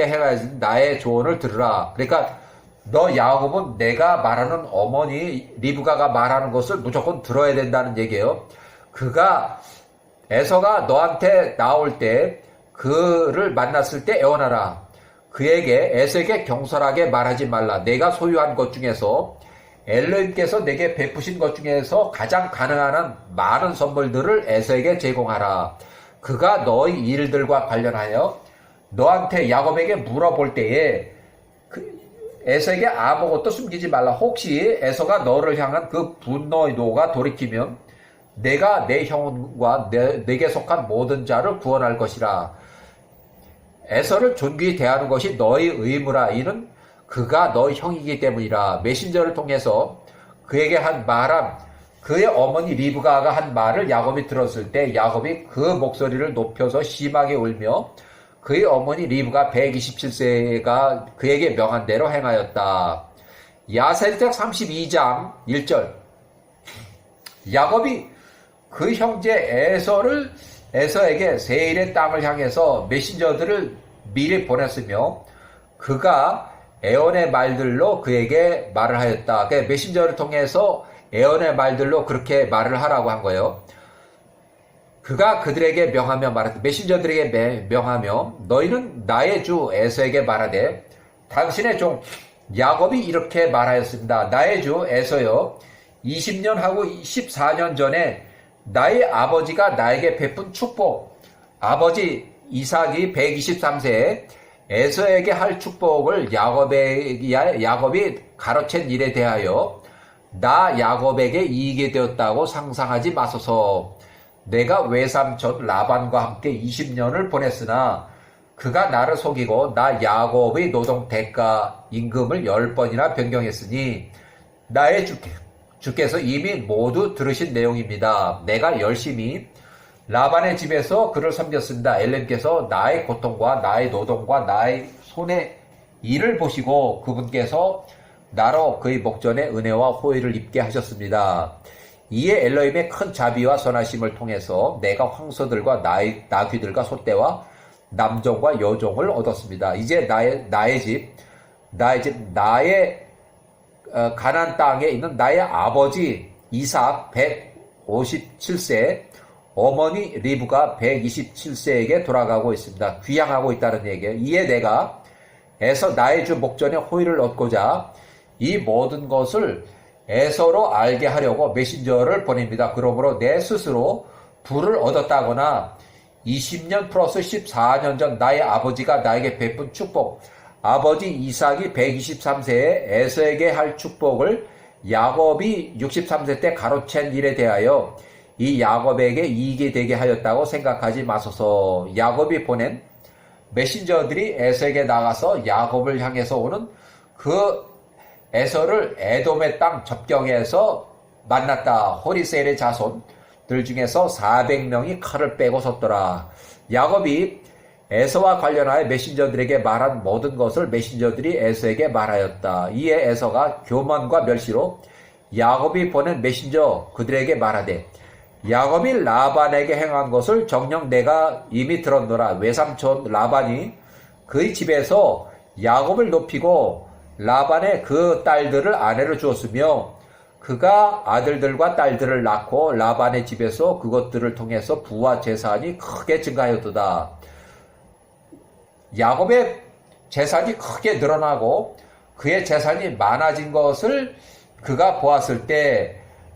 행하야지 나의 조언을 들으라. 그러니까 너 야곱은 내가 말하는 어머니 리브가가 말하는 것을 무조건 들어야 된다는 얘기예요. 에서가 너한테 나올 때 그를 만났을 때 애원하라. 그에게 에서에게 경솔하게 말하지 말라. 내가 소유한 것 중에서 엘로힘께서 내게 베푸신 것 중에서 가장 가능한 한 많은 선물들을 에서에게 제공하라. 그가 너의 일들과 관련하여 너한테 야곱에게 물어볼 때에 에서에게 아무것도 숨기지 말라. 혹시 에서가 너를 향한 그 분노의 노가 돌이키면 내가 내 형과 내게 속한 모든 자를 구원할 것이라. 에서를 존귀히 대하는 것이 너의 의무라. 이는 그가 너의 형이기 때문이라. 메신저를 통해서 그에게 한 말함 그의 어머니 리브가가 한 말을 야곱이 들었을 때 야곱이 그 목소리를 높여서 심하게 울며 그의 어머니 리브가 127세가 그에게 명한 대로 행하였다. 야셀적 32장 1절 야곱이 그 형제 에서에게 세일의 땅을 향해서 메신저들을 미리 보냈으며 그가 애언의 말들로 그에게 말을 하였다. 그러니까 메신저를 통해서 애언의 말들로 그렇게 말을 하라고 한 거예요. 그가 그들에게 명하며 말하되 메신저들에게 명하며 너희는 나의 주 에서에게 말하되 당신의 종 야곱이 이렇게 말하였습니다. 나의 주 에서여 20년 하고 14년 전에 나의 아버지가 나에게 베푼 축복 아버지 이삭이 123세에 에서에게 할 축복을 야곱이 가로챈 일에 대하여 나 야곱에게 이익이 되었다고 상상하지 마소서. 내가 외삼촌 라반과 함께 20년을 보냈으나 그가 나를 속이고 나 야곱의 노동 대가 임금을 10번이나 변경했으니 나의 주께서 이미 모두 들으신 내용입니다. 내가 열심히 라반의 집에서 그를 섬겼습니다. 엘렘께서 나의 고통과 나의 노동과 나의 손의 일을 보시고 그분께서 나로 그의 목전에 은혜와 호의를 입게 하셨습니다. 이에 엘로힘의 큰 자비와 선하심을 통해서 내가 황소들과 나귀들과 소떼와 남종과 여종을 얻었습니다. 이제 나의 집 가나안 땅에 있는 나의 아버지 이삭 157세, 어머니 리브가 127세에게 돌아가고 있습니다. 귀향하고 있다는 얘기예요. 이에 내가 나의 주 목전에 호의를 얻고자 이 모든 것을 에서로 알게 하려고 메신저를 보냅니다. 그러므로 내 스스로 부를 얻었다거나 20년 플러스 14년 전 나의 아버지가 나에게 베푼 축복, 아버지 이삭이 123세에 에서에게 할 축복을 야곱이 63세 때 가로챈 일에 대하여 이 야곱에게 이익이 되게 하였다고 생각하지 마소서. 야곱이 보낸 메신저들이 에서에게 나가서 야곱을 향해서 오는 그 에서를 에돔의 땅 접경에서 만났다. 호리셀의 자손들 중에서 400명이 칼을 빼고 섰더라. 야곱이 에서와 관련하여 메신저들에게 말한 모든 것을 메신저들이 에서에게 말하였다. 이에 에서가 교만과 멸시로 야곱이 보낸 메신저 그들에게 말하되 야곱이 라반에게 행한 것을 정녕 내가 이미 들었노라. 외삼촌 라반이 그의 집에서 야곱을 높이고 라반의 그 딸들을 아내로 주었으며 그가 아들들과 딸들을 낳고 라반의 집에서 그것들을 통해서 부와 재산이 크게 증가하였도다. 야곱의 재산이 크게 늘어나고 그의 재산이 많아진 것을 그가 보았을 때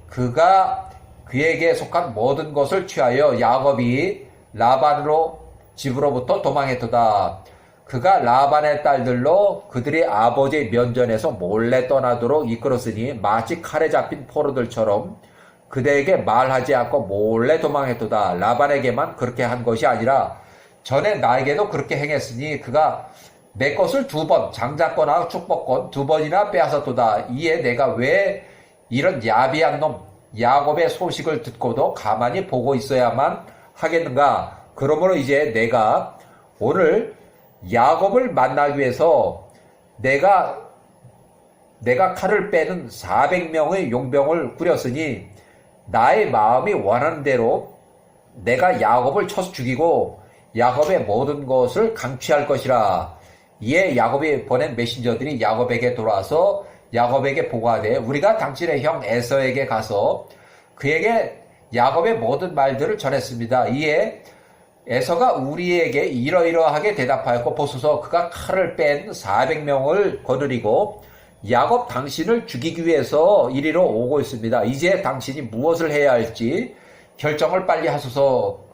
그가 그에게 속한 모든 것을 취하여 야곱이 라반으로 집으로부터 도망했도다. 그가 라반의 딸들로 그들의 아버지의 면전에서 몰래 떠나도록 이끌었으니 마치 칼에 잡힌 포로들처럼 그들에게 말하지 않고 몰래 도망했도다. 라반에게만 그렇게 한 것이 아니라 전에 나에게도 그렇게 행했으니 그가 내 것을 2번 장자권하고 축복권 2번이나 빼앗았도다. 이에 내가 왜 이런 야비한 놈 야곱의 소식을 듣고도 가만히 보고 있어야만 하겠는가. 그러므로 이제 내가 오늘 야곱을 만나기 위해서 내가 칼을 빼는 400명의 용병을 꾸렸으니 나의 마음이 원하는 대로 내가 야곱을 쳐서 죽이고 야곱의 모든 것을 강취할 것이라. 이에 야곱이 보낸 메신저들이 야곱에게 돌아와서 야곱에게 보고하되 우리가 당신의 형 에서에게 가서 그에게 야곱의 모든 말들을 전했습니다. 이에 에서가 우리에게 이러이러하게 대답하였고 보소서 그가 칼을 뺀 400명을 거느리고 야곱 당신을 죽이기 위해서 이리로 오고 있습니다. 이제 당신이 무엇을 해야 할지 결정을 빨리 하소서.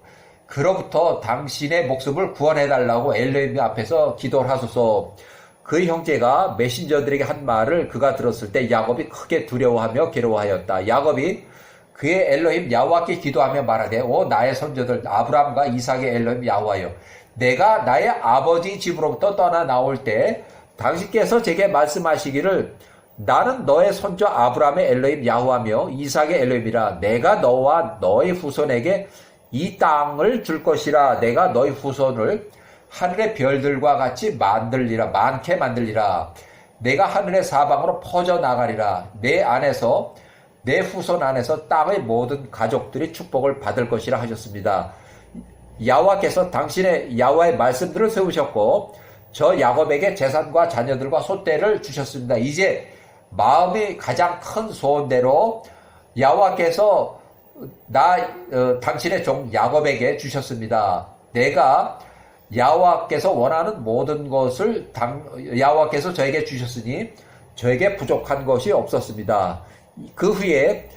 그로부터 당신의 목숨을 구원해달라고 엘로힘 앞에서 기도를 하소서. 그 형제가 메신저들에게 한 말을 그가 들었을 때 야곱이 크게 두려워하며 괴로워하였다. 야곱이 그의 엘로힘 야호와께 기도하며 말하되 오 나의 선조들 아브라함과 이삭의 엘로힘 야호와여 내가 나의 아버지 집으로부터 떠나 나올 때 당신께서 제게 말씀하시기를 나는 너의 손주 아브라함의 엘로힘 야호와며 이삭의 엘로힘이라. 내가 너와 너의 후손에게 이 땅을 줄 것이라. 내가 너희 후손을 하늘의 별들과 같이 만들리라. 많게 만들리라. 내가 하늘의 사방으로 퍼져나가리라. 내 후손 안에서 땅의 모든 가족들이 축복을 받을 것이라 하셨습니다. 야호와께서 당신의 야호와의 말씀들을 세우셨고 저 야곱에게 재산과 자녀들과 소떼를 주셨습니다. 이제 마음이 가장 큰 소원대로 야호와께서 당신의 종 야곱에게 주셨습니다. 내가 야호와께서 원하는 모든 것을 야호와께서 저에게 주셨으니 저에게 부족한 것이 없었습니다. 그 후에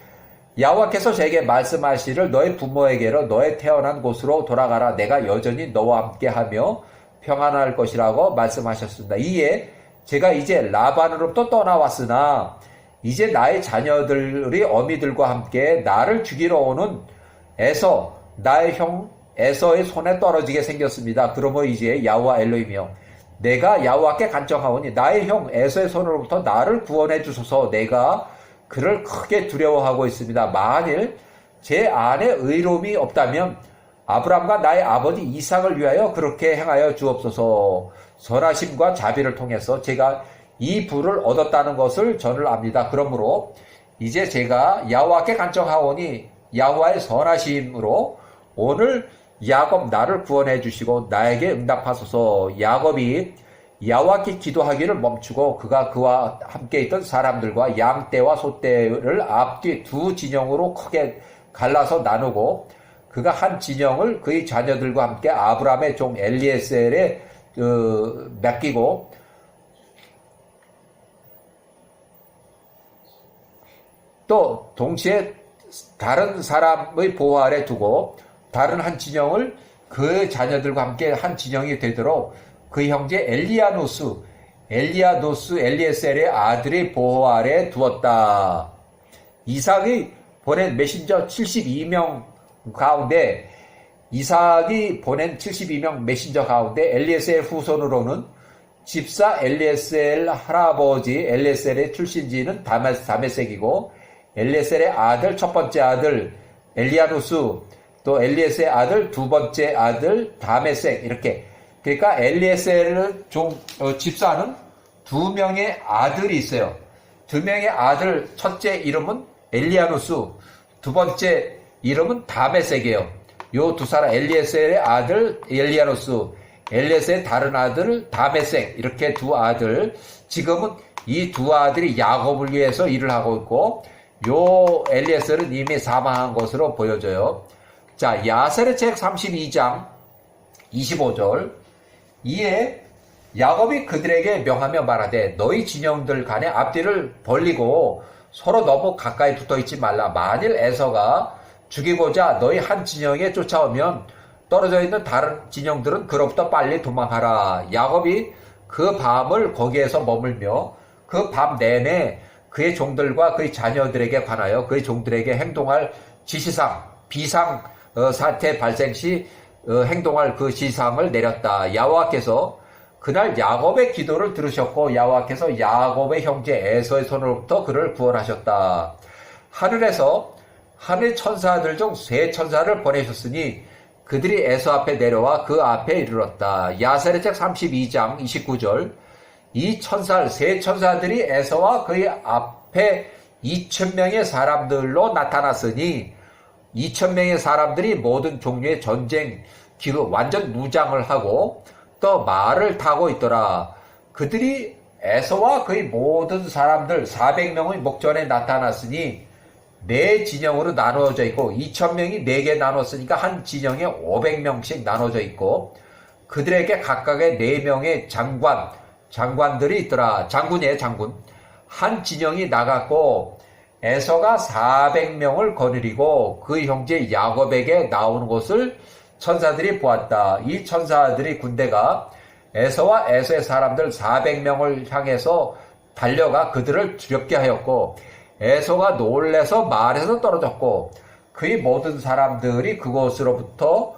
야호와께서 저에게 말씀하시기를 너의 부모에게로 너의 태어난 곳으로 돌아가라. 내가 여전히 너와 함께하며 평안할 것이라고 말씀하셨습니다. 이에 제가 이제 라반으로부터 떠나왔으나 이제 나의 자녀들이 어미들과 함께 나를 죽이러 오는 에서 나의 형 에서의 손에 떨어지게 생겼습니다. 그러므로 이제 야호와 엘로힘이여 내가 야호와께 간청하오니 나의 형 에서의 손으로부터 나를 구원해 주소서. 내가 그를 크게 두려워하고 있습니다. 만일 제 안에 의로움이 없다면 아브람과 나의 아버지 이삭을 위하여 그렇게 행하여 주옵소서. 선하심과 자비를 통해서 제가 이 부를 얻었다는 것을 저는 압니다. 그러므로 이제 제가 야호와께 간청하오니 야호와의 선하심으로 오늘 야곱 나를 구원해 주시고 나에게 응답하소서. 야곱이 야호와께 기도하기를 멈추고 그가 그와 함께 있던 사람들과 양떼와 소떼를 앞뒤 2 진영으로 크게 갈라서 나누고 그가 한 진영을 그의 자녀들과 함께 아브라함의 종 엘리에셀에 맡기고 또 동시에 다른 사람의 보호 아래 두고 다른 한 진영을 그 자녀들과 함께 한 진영이 되도록 그 형제 엘리에셀의 아들의 보호 아래 두었다. 이삭이 보낸 메신저 72명 가운데 이삭이 보낸 72명 메신저 가운데 엘리에셀 후손으로는 집사 엘리에셀 할아버지 엘리에셀의 출신지는 다메섹이고 엘리에셀의 아들 첫 번째 아들 엘리야누스 또 엘리에셀의 아들 두 번째 아들 다메섹 이렇게 그러니까 엘리에셀의 집사는 두 명의 아들이 있어요. 두 명의 아들 첫째 이름은 엘리야누스 두 번째 이름은 다메섹이에요. 요 두 사람 엘리에셀의 아들 엘리야누스 엘리에셀의 다른 아들 다메섹 이렇게 두 아들 지금은 이 두 아들이 야곱을 위해서 일을 하고 있고 요 엘리에셀은 이미 사망한 것으로 보여져요. 자 야셀의 책 32장 25절 이에 야곱이 그들에게 명하며 말하되 너희 진영들 간에 앞뒤를 벌리고 서로 너무 가까이 붙어있지 말라. 만일 에서가 죽이고자 너희 한 진영에 쫓아오면 떨어져 있는 다른 진영들은 그로부터 빨리 도망하라. 야곱이 그 밤을 거기에서 머물며 그 밤 내내 그의 종들과 그의 자녀들에게 관하여 그의 종들에게 행동할 지시상 비상 사태 발생 시 행동할 그 지시상을 내렸다. 여호와께서 그날 야곱의 기도를 들으셨고 여호와께서 야곱의 형제 에서의 손으로부터 그를 구원하셨다. 하늘에서 하늘 천사들 중 세 천사를 보내셨으니 그들이 에서 앞에 내려와 그 앞에 이르렀다. 야셀의 책 32장 29절 이 세 천사들이 에서와 그의 앞에 2,000명의 사람들로 나타났으니 2,000명의 사람들이 모든 종류의 전쟁 기구 완전 무장을 하고 또 말을 타고 있더라. 그들이 에서와 그의 모든 사람들 400명의 목전에 나타났으니 네 진영으로 나누어져 있고 2,000명이 네 개 나눴으니까 한 진영에 500명씩 나눠져 있고 그들에게 각각의 4명의 장관들이 있더라. 장군이에요, 장군. 한 진영이 나갔고 에서가 400명을 거느리고 그 형제 야곱에게 나오는 것을 천사들이 보았다. 이 천사들이 군대가 에서와 에서의 사람들 400명을 향해서 달려가 그들을 두렵게 하였고 에서가 놀래서 말에서 떨어졌고 그의 모든 사람들이 그곳으로부터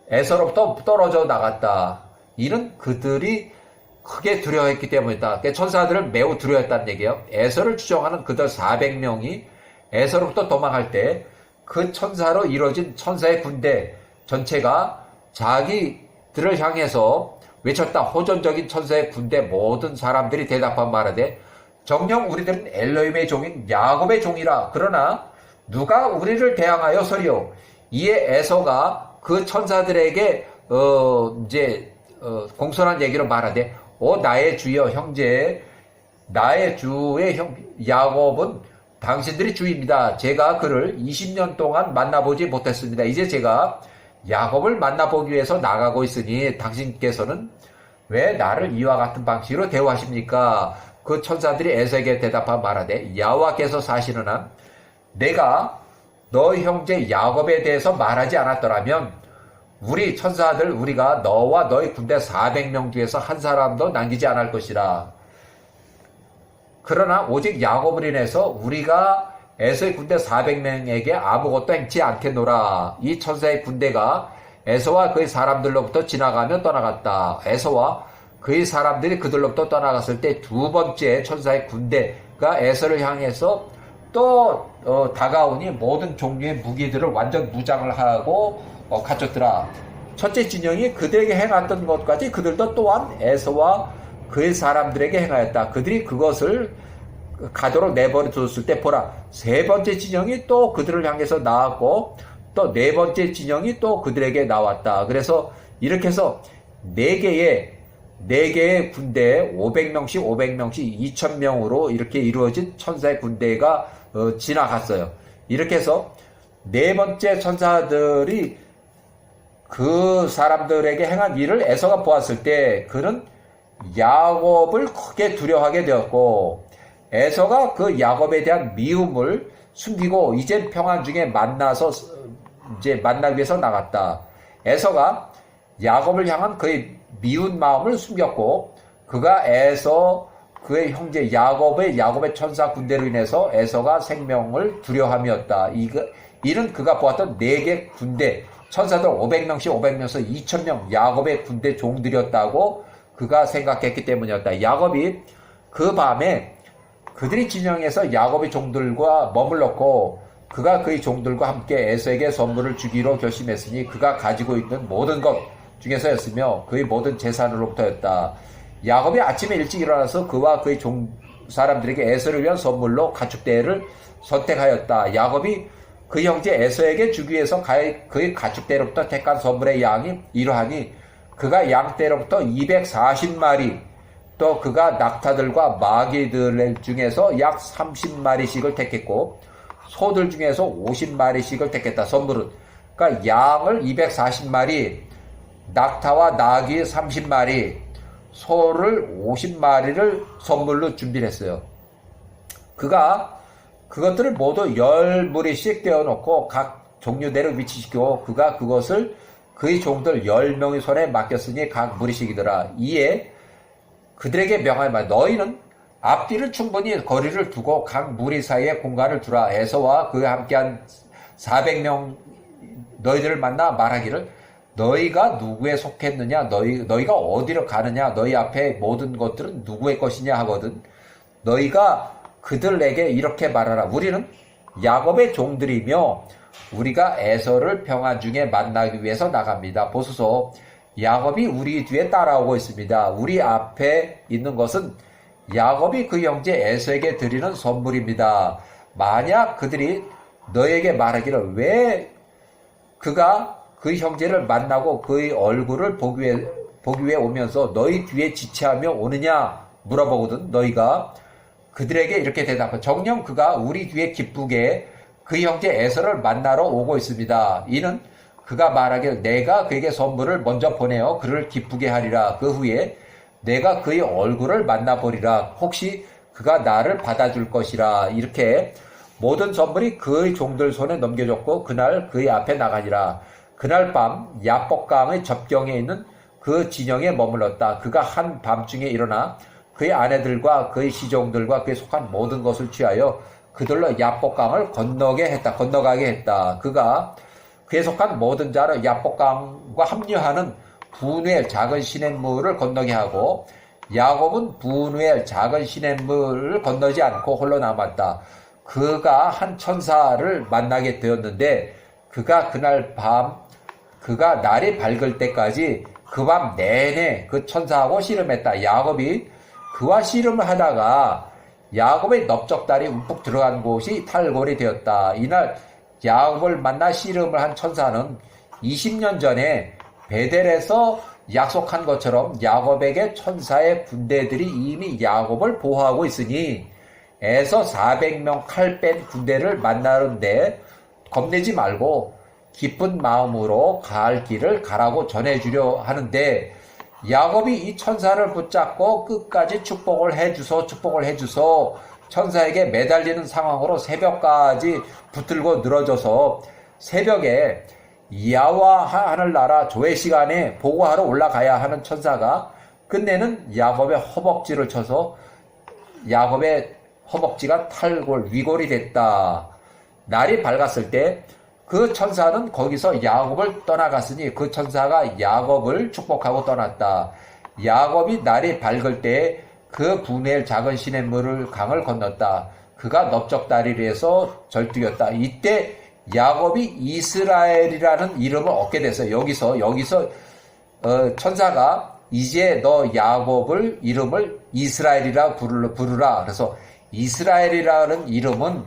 에서로부터 떨어져 나갔다. 이는 그들이 크게 두려워했기 때문이다. 천사들을 매우 두려워했다는 얘기예요. 에서를 추종하는 그들 400명이 에서로부터 도망할 때 그 천사로 이루어진 천사의 군대 전체가 자기들을 향해서 외쳤다. 호전적인 천사의 군대 모든 사람들이 대답한 말하되 정녕 우리들은 엘로힘의 종인 야곱의 종이라. 그러나 누가 우리를 대항하여 서리요. 이에 에서가 그 천사들에게 공손한 얘기로 말하되 나의 주여 형제 나의 주의 형 야곱은 당신들이 주입니다. 제가 그를 20년 동안 만나보지 못했습니다. 이제 제가 야곱을 만나보기 위해서 나가고 있으니 당신께서는 왜 나를 이와 같은 방식으로 대우하십니까? 그 천사들이 에서에게 대답하 말하되 여호와께서 사시느나 내가 너 형제 야곱에 대해서 말하지 않았더라면 우리 천사들 우리가 너와 너의 군대 400명 중에서 한 사람도 남기지 않을 것이라. 그러나 오직 야곱을 인해서 우리가 에서의 군대 400명에게 아무것도 행치 않겠노라. 이 천사의 군대가 에서와 그의 사람들로부터 지나가며 떠나갔다. 에서와 그의 사람들이 그들로부터 떠나갔을 때 두 번째 천사의 군대가 에서를 향해서 또 다가오니 모든 종류의 무기들을 완전 무장을 하고 갖췄더라. 첫째 진영이 그들에게 행했던 것까지 그들도 또한 에서와 그의 사람들에게 행하였다. 그들이 그것을 가도록 내버려 뒀을 때 보라, 세 번째 진영이 또 그들을 향해서 나왔고 또 네 번째 진영이 또 그들에게 나왔다. 그래서 이렇게 해서 네 개의 군대에 500명씩 2,000명으로 이렇게 이루어진 천사의 군대가 지나갔어요. 이렇게 해서 네 번째 천사들이 그 사람들에게 행한 일을 에서가 보았을 때 그는 야곱을 크게 두려워하게 되었고 에서가 그 야곱에 대한 미움을 숨기고 이제 평안 중에 만나서 이제 만나기 위해서 나갔다. 에서가 야곱을 향한 그의 미운 마음을 숨겼고 그가 에서 그의 형제 야곱의 천사 군대로 인해서 에서가 생명을 두려워함이었다. 이는 그가 보았던 4개 군대 천사들 500명씩 500명에서 2000명 야곱의 군대 종들이었다고 그가 생각했기 때문이었다. 야곱이 그 밤에 그들이 진영에서 야곱의 종들과 머물렀고 그가 그의 종들과 함께 에서에게 선물을 주기로 결심했으니 그가 가지고 있는 모든 것 중에서였으며 그의 모든 재산으로부터였다. 야곱이 아침에 일찍 일어나서 그와 그의 사람들에게 에서를 위한 선물로 가축대를 선택하였다. 야곱이 그 형제 에서에게 주기 위해서 그의 가축대로부터 택한 선물의 양이 이러하니 그가 양떼로부터 240마리 또 그가 낙타들과 마귀들 중에서 약 30마리씩을 택했고 소들 중에서 50마리씩을 택했다. 선물은 그러니까 양을 240마리 낙타와 나귀 30마리 소를 50마리를 선물로 준비를 했어요. 그가 그것들을 모두 10무리씩 떼어놓고 각 종류대로 위치시키고 그가 그것을 그의 종들 10명의 손에 맡겼으니 각 무리씩이더라. 이에 그들에게 명하여 너희는 앞뒤를 충분히 거리를 두고 각 무리 사이에 공간을 두라. 에서와 그와 함께한 400명 너희들을 만나 말하기를 너희가 누구에 속했느냐 너희가 어디로 가느냐 너희 앞에 모든 것들은 누구의 것이냐 하거든. 너희가 그들에게 이렇게 말하라. 우리는 야곱의 종들이며 우리가 에서를 평안 중에 만나기 위해서 나갑니다. 보소서 야곱이 우리 뒤에 따라오고 있습니다. 우리 앞에 있는 것은 야곱이 그 형제 에서에게 드리는 선물입니다. 만약 그들이 너에게 말하기를 왜 그가 그 형제를 만나고 그의 얼굴을 보기 위해 오면서 너희 뒤에 지체하며 오느냐 물어보거든. 너희가 그들에게 이렇게 대답해. 정녕 그가 우리 뒤에 기쁘게 그 형제 에서를 만나러 오고 있습니다. 이는 그가 말하기를 내가 그에게 선물을 먼저 보내어 그를 기쁘게 하리라. 그 후에 내가 그의 얼굴을 만나보리라. 혹시 그가 나를 받아줄 것이라. 이렇게 모든 선물이 그의 종들 손에 넘겨졌고 그날 그의 앞에 나가니라. 그날 밤 야복강의 접경에 있는 그 진영에 머물렀다. 그가 한 밤중에 일어나 그의 아내들과 그의 시종들과 그에 속한 모든 것을 취하여 그들로 야복강을 건너가게 했다. 그가 그에 속한 모든 자를 야복강과 합류하는 분우엘 작은 시냇물을 건너게 하고 야곱은 분우엘 작은 시냇물을 건너지 않고 홀로 남았다. 그가 한 천사를 만나게 되었는데 그가 그날 밤 그가 날이 밝을 때까지 그 밤 내내 그 천사하고 씨름했다. 야곱이 그와 씨름을 하다가 야곱의 넓적다리 움푹 들어간 곳이 탈골이 되었다. 이날 야곱을 만나 씨름을 한 천사는 20년 전에 베델에서 약속한 것처럼 야곱에게 천사의 군대들이 이미 야곱을 보호하고 있으니 에서 400명 칼 뺀 군대를 만나는데 겁내지 말고 기쁜 마음으로 갈 길을 가라고 전해주려 하는데 야곱이 이 천사를 붙잡고 끝까지 축복을 해주소 천사에게 매달리는 상황으로 새벽까지 붙들고 늘어져서 새벽에 야와 하늘나라 조회 시간에 보고하러 올라가야 하는 천사가 끝내는 야곱의 허벅지를 쳐서 야곱의 허벅지가 탈골 위골이 됐다. 날이 밝았을 때 그 천사는 거기서 야곱을 떠나갔으니 그 천사가 야곱을 축복하고 떠났다. 야곱이 날이 밝을 때 그 분우엘 작은 시냇물을 강을 건넜다. 그가 넓적다리에서 절뚝였다. 이때 야곱이 이스라엘이라는 이름을 얻게 됐어요. 여기서 천사가 이제 너 야곱을 이름을 이스라엘이라 부르라. 그래서 이스라엘이라는 이름은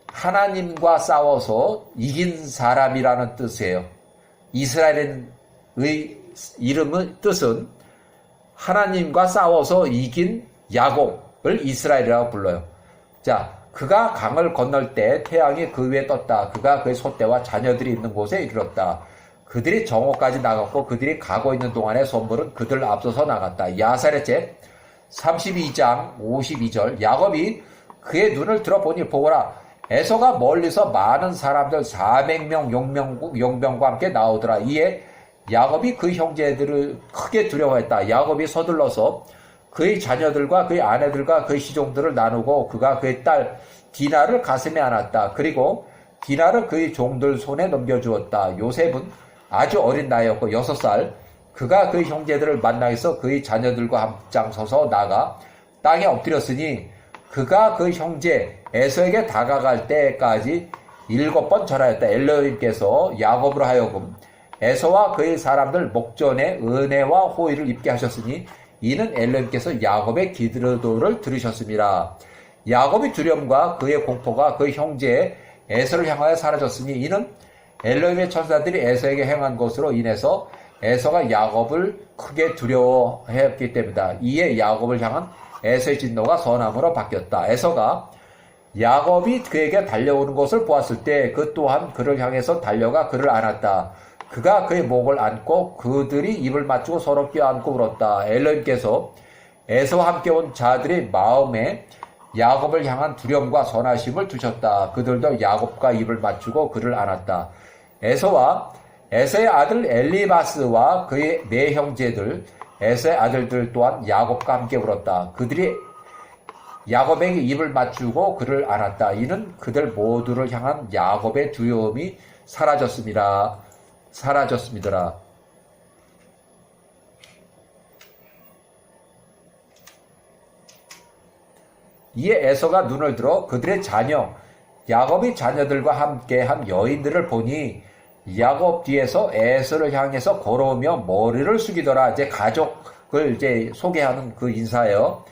하나님과 싸워서 이긴 사람이라는 뜻이에요. 이스라엘의 뜻은 하나님과 싸워서 이긴 야곱을 이스라엘이라고 불러요. 자, 그가 강을 건널 때 태양이 그 위에 떴다. 그가 그의 소떼와 자녀들이 있는 곳에 이르렀다. 그들이 정오까지 나갔고 그들이 가고 있는 동안에 선물은 그들 앞서서 나갔다. 야사렛에 32장 52절 야곱이 그의 눈을 들어보니 보거라 에서가 멀리서 많은 사람들 400명 용병과 함께 나오더라. 이에 야곱이 그 형제들을 크게 두려워했다. 야곱이 서둘러서 그의 자녀들과 그의 아내들과 그의 시종들을 나누고 그가 그의 딸 디나를 가슴에 안았다. 그리고 디나를 그의 종들 손에 넘겨주었다. 요셉은 아주 어린 나이였고 6살. 그가 그의 형제들을 만나서 그의 자녀들과 앞장서서 나가 땅에 엎드렸으니 그가 그 형제 에서에게 다가갈 때까지 7번 절하였다. 엘로힘께서 야곱으로 하여금 에서와 그의 사람들 목전에 은혜와 호의를 입게 하셨으니 이는 엘로힘께서 야곱의 기도를 들으셨습니다. 야곱의 두려움과 그의 공포가 그 형제 에서를 향하여 사라졌으니 이는 엘로힘의 천사들이 에서에게 행한 것으로 인해서 에서가 야곱을 크게 두려워했기 때문이다. 이에 야곱을 향한 에서의 진노가 선함으로 바뀌었다. 에서가 야곱이 그에게 달려오는 것을 보았을 때 그 또한 그를 향해서 달려가 그를 안았다. 그가 그의 목을 안고 그들이 입을 맞추고 서로 껴안고 울었다. 엘로힘께서 에서와 함께 온 자들의 마음에 야곱을 향한 두려움과 선하심을 두셨다. 그들도 야곱과 입을 맞추고 그를 안았다. 에서와 에서의 아들 엘리바스와 그의 네 형제들 에서의 아들들 또한 야곱과 함께 울었다. 그들이 야곱에게 입을 맞추고 그를 안았다. 이는 그들 모두를 향한 야곱의 두려움이 사라졌습니다. 이에 에서가 눈을 들어 그들의 자녀 야곱의 자녀들과 함께한 여인들을 보니 야곱 뒤에서 에서를 향해서 걸어오며 머리를 숙이더라. 이제 가족을 이제 소개하는 그 인사예요.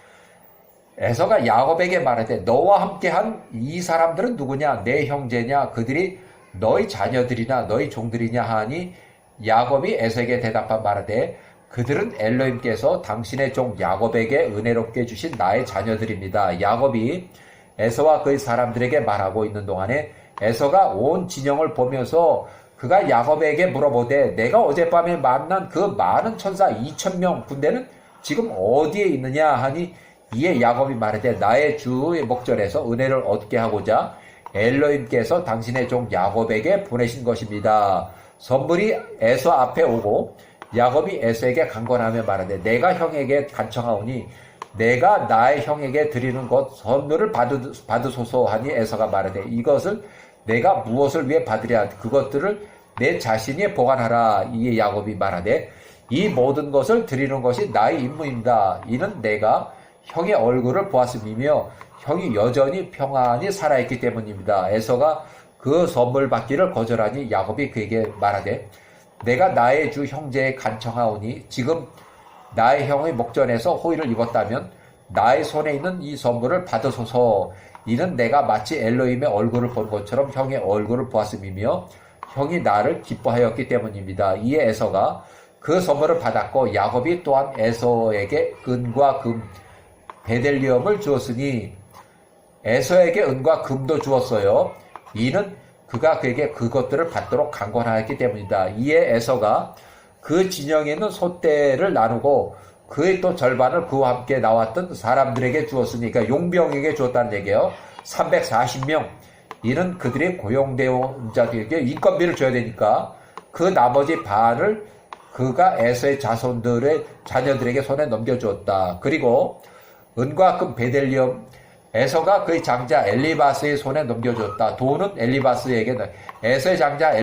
에서가 야곱에게 말하되 너와 함께한 이 사람들은 누구냐? 내 형제냐? 그들이 너희 자녀들이나 너희 종들이냐 하니 야곱이 에서에게 대답한 말하되 그들은 엘로힘께서 당신의 종 야곱에게 은혜롭게 주신 나의 자녀들입니다. 야곱이 에서와 그의 사람들에게 말하고 있는 동안에 에서가 온 진영을 보면서 그가 야곱에게 물어보되 내가 어젯밤에 만난 그 많은 천사 2,000명 군대는 지금 어디에 있느냐 하니 이에 야곱이 말하되 나의 주의 목전에서 은혜를 얻게 하고자 엘로힘께서 당신의 종 야곱에게 보내신 것입니다. 선물이 에서 앞에 오고 야곱이 에서에게 강권하며 말하되 내가 형에게 간청하오니 내가 나의 형에게 드리는 것 선물을 받으소서 하니 에서가 말하되 이것을 내가 무엇을 위해 받으랴 그것들을 내 자신이 보관하라. 이에 야곱이 말하되 이 모든 것을 드리는 것이 나의 임무입니다. 이는 내가 형의 얼굴을 보았음이며 형이 여전히 평안히 살아있기 때문입니다. 에서가 그 선물 받기를 거절하니 야곱이 그에게 말하되 내가 나의 주 형제에 간청하오니 지금 나의 형의 목전에서 호의를 입었다면 나의 손에 있는 이 선물을 받으소서. 이는 내가 마치 엘로힘의 얼굴을 본 것처럼 형의 얼굴을 보았음이며 형이 나를 기뻐하였기 때문입니다. 이에 에서가 그 선물을 받았고 야곱이 또한 에서에게 은과 금 베델리엄을 주었으니 에서에게 은과 금도 주었어요. 이는 그가 그에게 그것들을 받도록 강권하였기 때문이다. 이에 에서가 그 진영에 있는 소떼를 나누고 그의 또 절반을 그와 함께 나왔던 사람들에게 주었으니 그러니까 용병에게 주었다는 얘기예요. 340명. 이는 그들이 고용되온 자들에게 인건비를 줘야 되니까 그 나머지 반을 그가 에서의 자손들의 자녀들에게 손에 넘겨주었다. 그리고 은과 금 베델리엄 에서가 그의 장자 엘리바스의 손에 넘겨주었다. 돈은 엘리바스에게 에서의 장자